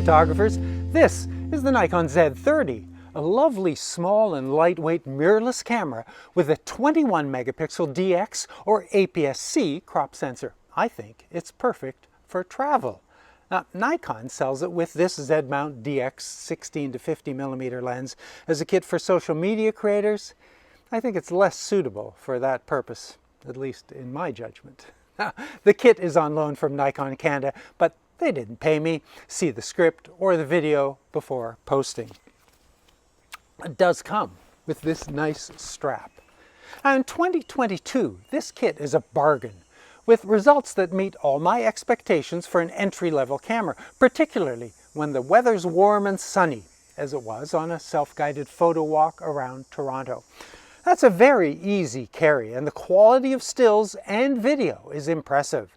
photographers. This is the Nikon Z30, a lovely small and lightweight mirrorless camera with a 21 megapixel DX or APS-C crop sensor. I think it's perfect for travel. Now, Nikon sells it with this Z-mount DX 16 to 50 millimeter lens as a kit for social media creators. I think it's less suitable for that purpose, at least in my judgment. The kit is on loan from Nikon Canada, but they didn't pay me. See the script or the video before posting. It does come with this nice strap. Now, in 2022, this kit is a bargain, with results that meet all my expectations for an entry-level camera, particularly when the weather's warm and sunny, as it was on a self-guided photo walk around Toronto. That's a very easy carry, and the quality of stills and video is impressive.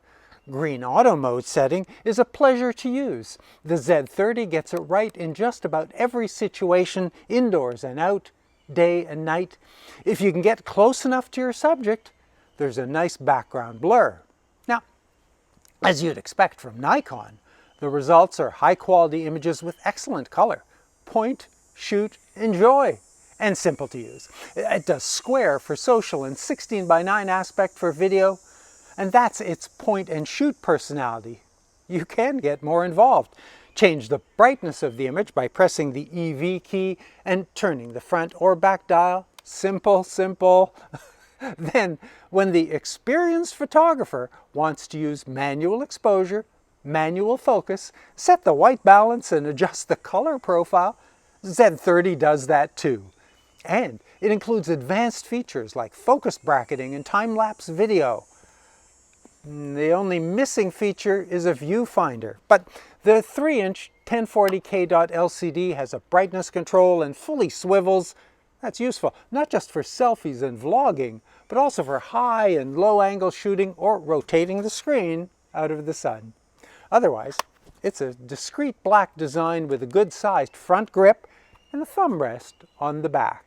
Green Auto Mode setting is a pleasure to use. The Z30 gets it right in just about every situation, indoors and out, day and night. If you can get close enough to your subject, there's a nice background blur. Now, as you'd expect from Nikon, the results are high-quality images with excellent color. Point, shoot, enjoy, and simple to use. It does square for social and 16:9 aspect for video, and that's its point and shoot personality. You can get more involved. Change the brightness of the image by pressing the EV key and turning the front or back dial. Simple, simple. Then, when the experienced photographer wants to use manual exposure, manual focus, set the white balance and adjust the color profile, Z30 does that too. And it includes advanced features like focus bracketing and time-lapse video. The only missing feature is a viewfinder, but the 3-inch 1040K LCD has a brightness control and fully swivels. That's useful, not just for selfies and vlogging, but also for high and low angle shooting or rotating the screen out of the sun. Otherwise, it's a discreet black design with a good-sized front grip and a thumb rest on the back.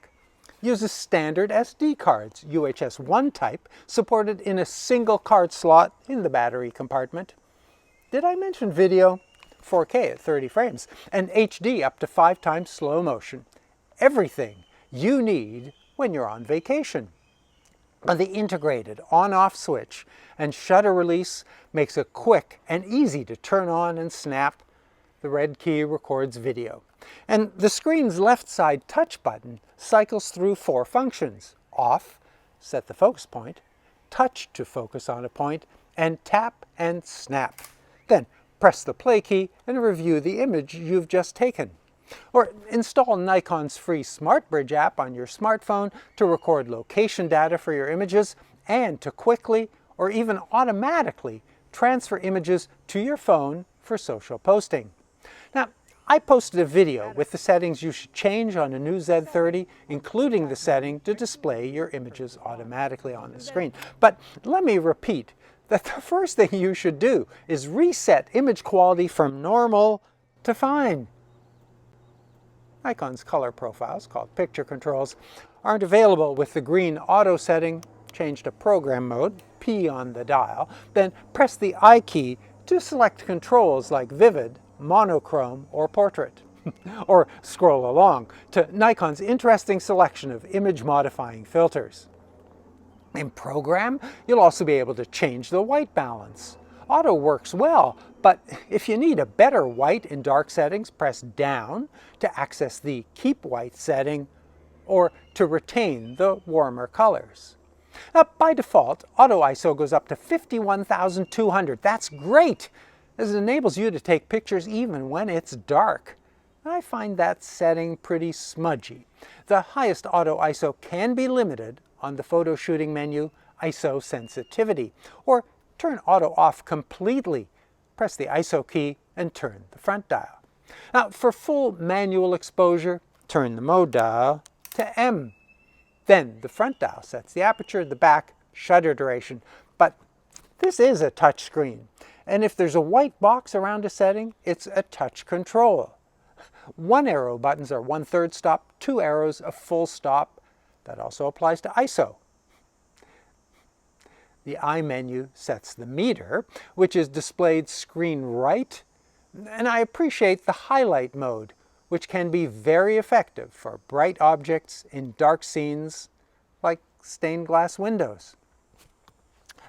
Uses standard SD cards, UHS 1 type, supported in a single card slot in the battery compartment. Did I mention video? 4K at 30 frames, and HD up to 5 times slow motion. Everything you need when you're on vacation. The integrated on-off switch and shutter release makes it quick and easy to turn on and snap. The red key records video. And the screen's left side touch button cycles through 4 functions. Off, set the focus point, touch to focus on a point, and tap and snap. Then press the play key and review the image you've just taken. Or install Nikon's free SmartBridge app on your smartphone to record location data for your images and to quickly or even automatically transfer images to your phone for social posting. Now, I posted a video with the settings you should change on a new Z30, including the setting to display your images automatically on the screen. But let me repeat that the first thing you should do is reset image quality from normal to fine. Nikon's color profiles, called picture controls, aren't available with the green auto setting. Change to program mode, P on the dial, then press the I key to select controls like vivid, monochrome, or portrait. Or scroll along to Nikon's interesting selection of image modifying filters. In program, you'll also be able to change the white balance. Auto works well, but if you need a better white in dark settings, press down to access the keep white setting or to retain the warmer colors. Now, by default, auto ISO goes up to 51,200. That's great, as it enables you to take pictures even when it's dark. I find that setting pretty smudgy. The highest auto ISO can be limited on the photo shooting menu, ISO sensitivity, or turn auto off completely. Press the ISO key and turn the front dial. Now, for full manual exposure, turn the mode dial to M. Then the front dial sets the aperture, the back, shutter duration. But this is a touch screen, and if there's a white box around a setting, it's a touch control. 1 arrow buttons are 1/3 stop, 2 arrows a full stop. That also applies to ISO. The I menu sets the meter, which is displayed screen right, And I appreciate the highlight mode, which can be very effective for bright objects in dark scenes like stained glass windows.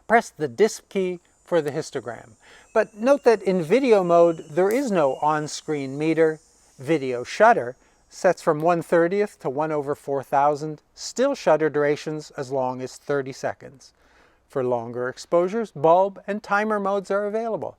Press the disk key for the histogram. But note that in video mode, there is no on-screen meter. Video shutter sets from 1/30th to 1/4000, still shutter durations as long as 30 seconds. For longer exposures, bulb and timer modes are available.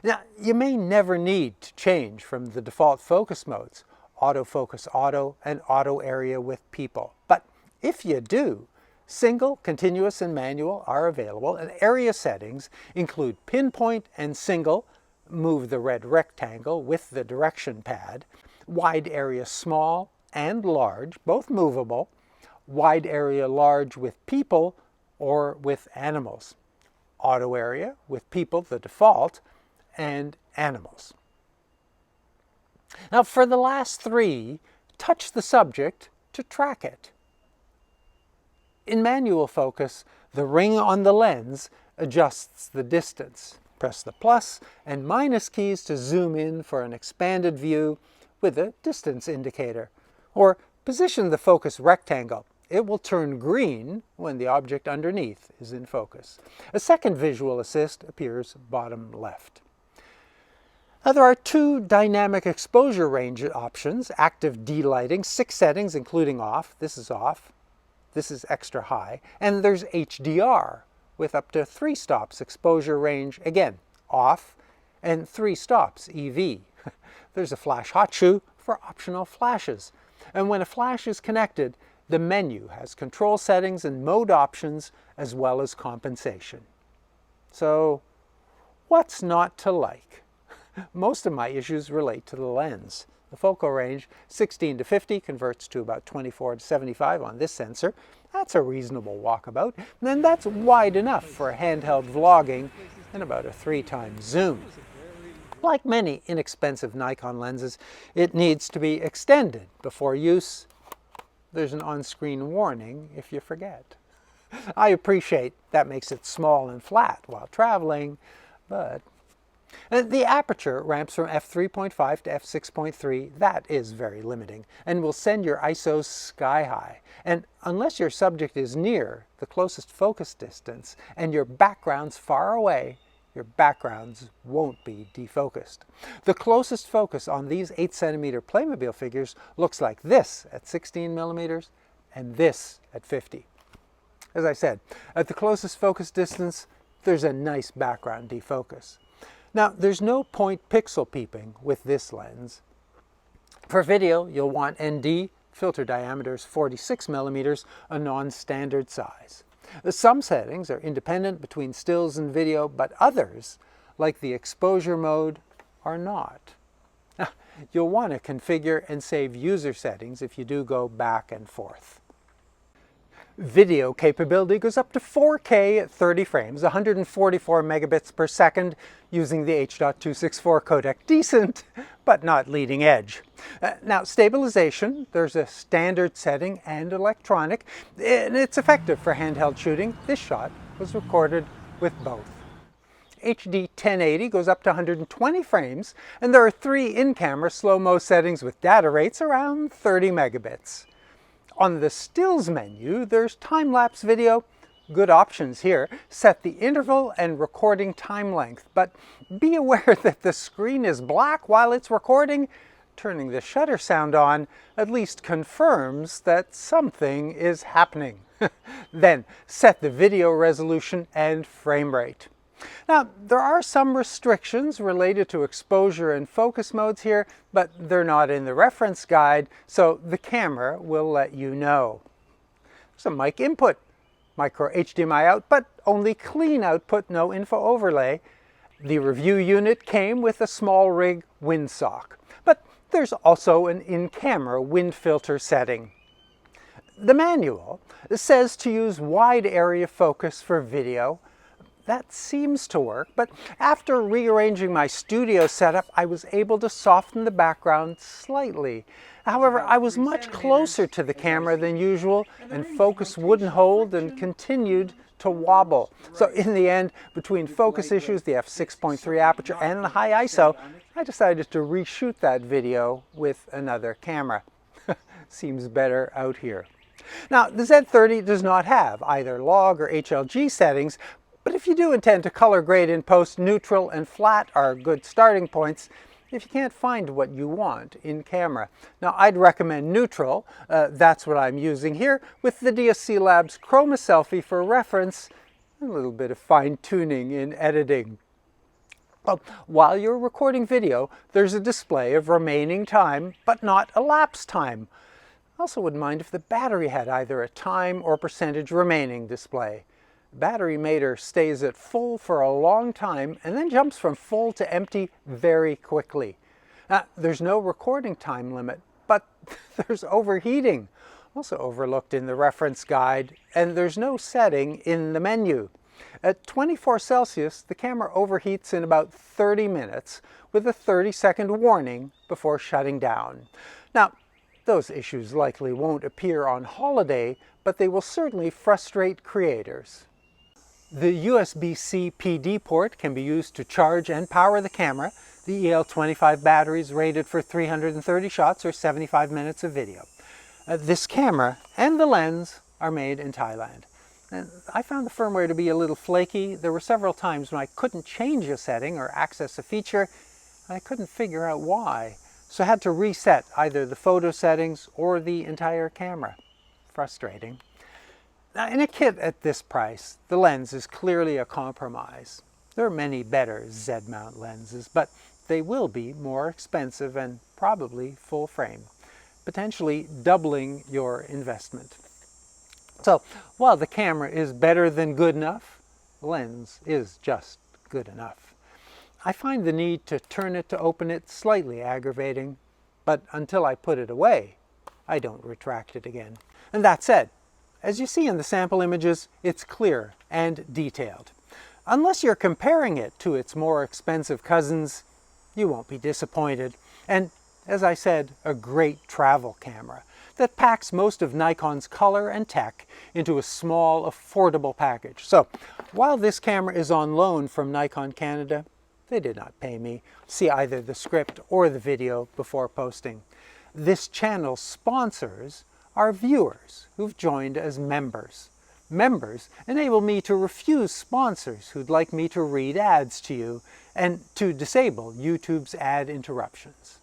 Now, you may never need to change from the default focus modes, autofocus auto and auto area with people. But if you do, single, continuous, and manual are available, and area settings include pinpoint and single, move the red rectangle with the direction pad, wide area small and large, both movable, wide area large with people or with animals, auto area with people, the default, and animals. Now for the last three, touch the subject to track it. In manual focus, the ring on the lens adjusts the distance. Press the plus and minus keys to zoom in for an expanded view with a distance indicator. Or position the focus rectangle. It will turn green when the object underneath is in focus. A second visual assist appears bottom left. Now, there are two dynamic exposure range options, active D-lighting, 6 settings including off. This is off. This is extra high. And there's HDR with up to 3 stops exposure range, again, off, and 3 stops EV. There's a flash hot shoe for optional flashes. And when a flash is connected, the menu has control settings and mode options as well as compensation. So, what's not to like? Most of my issues relate to the lens. The focal range, 16 to 50, converts to about 24 to 75 on this sensor. That's a reasonable walkabout, and that's wide enough for handheld vlogging and about a 3x zoom. Like many inexpensive Nikon lenses, it needs to be extended before use. There's an on-screen warning if you forget. I appreciate that makes it small and flat while traveling, but the aperture ramps from f3.5 to f6.3. That is very limiting and will send your ISOs sky high. And unless your subject is near the closest focus distance and your background's far away, your backgrounds won't be defocused. The closest focus on these 8cm Playmobil figures looks like this at 16 millimeters and this at 50. As I said, at the closest focus distance, there's a nice background defocus. Now, there's no point pixel peeping with this lens. For video, you'll want ND, filter diameters 46 millimeters, a non-standard size. Some settings are independent between stills and video, but others, like the exposure mode, are not. You'll want to configure and save user settings if you do go back and forth. Video capability goes up to 4K at 30 frames, 144 megabits per second using the H.264 codec. Decent, but not leading edge. Now, stabilization, there's a standard setting and electronic, and it's effective for handheld shooting. This shot was recorded with both. HD 1080 goes up to 120 frames, and there are 3 in-camera slow-mo settings with data rates around 30 megabits. On the stills menu, there's time-lapse video. Good options here. Set the interval and recording time length, but be aware that the screen is black while it's recording. Turning the shutter sound on at least confirms that something is happening. Then set the video resolution and frame rate. Now, there are some restrictions related to exposure and focus modes here, but they're not in the reference guide, so the camera will let you know. Some mic input, micro HDMI out, but only clean output, no info overlay. The review unit came with a small rig windsock, but there's also an in-camera wind filter setting. The manual says to use wide area focus for video. That seems to work, but after rearranging my studio setup, I was able to soften the background slightly. However, I was much closer to the camera than usual, and focus wouldn't hold and continued to wobble. So in the end, between focus issues, the f6.3 aperture, and the high ISO, I decided to reshoot that video with another camera. Seems better out here. Now, the Z30 does not have either log or HLG settings, but if you do intend to color grade in post, neutral and flat are good starting points if you can't find what you want in camera. Now, I'd recommend neutral. That's what I'm using here with the DSC Labs Chroma Selfie for reference, a little bit of fine-tuning in editing. Well, while you're recording video, there's a display of remaining time, but not elapsed time. I also wouldn't mind if the battery had either a time or percentage remaining display. The battery meter stays at full for a long time and then jumps from full to empty very quickly. Now, there's no recording time limit, but there's overheating, also overlooked in the reference guide, and there's no setting in the menu. At 24 Celsius, the camera overheats in about 30 minutes with a 30-second warning before shutting down. Now, those issues likely won't appear on holiday, but they will certainly frustrate creators. The USB-C PD port can be used to charge and power the camera. The EL25 battery is rated for 330 shots or 75 minutes of video. This camera and the lens are made in Thailand. And I found the firmware to be a little flaky. There were several times when I couldn't change a setting or access a feature, and I couldn't figure out why. So I had to reset either the photo settings or the entire camera. Frustrating. Now, in a kit at this price, the lens is clearly a compromise. There are many better Z-mount lenses, but they will be more expensive and probably full frame, potentially doubling your investment. So, while the camera is better than good enough, the lens is just good enough. I find the need to turn it to open it slightly aggravating, but until I put it away, I don't retract it again. And that said, as you see in the sample images, it's clear and detailed. Unless you're comparing it to its more expensive cousins, you won't be disappointed. And as I said, a great travel camera that packs most of Nikon's color and tech into a small, affordable package. So, while this camera is on loan from Nikon Canada, they did not pay me. See either the script or the video before posting. This channel's sponsors are viewers who've joined as members. Members enable me to refuse sponsors who'd like me to read ads to you and to disable YouTube's ad interruptions.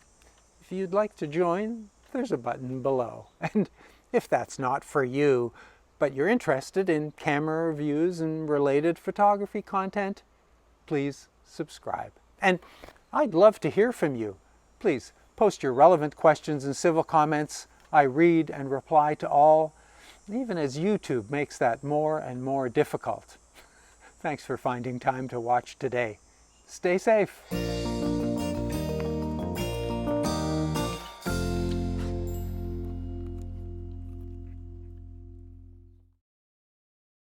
If you'd like to join, there's a button below. And if that's not for you, but you're interested in camera reviews and related photography content, please subscribe. And I'd love to hear from you. Please post your relevant questions and civil comments. I read and reply to all, even as YouTube makes that more and more difficult. Thanks for finding time to watch today. Stay safe.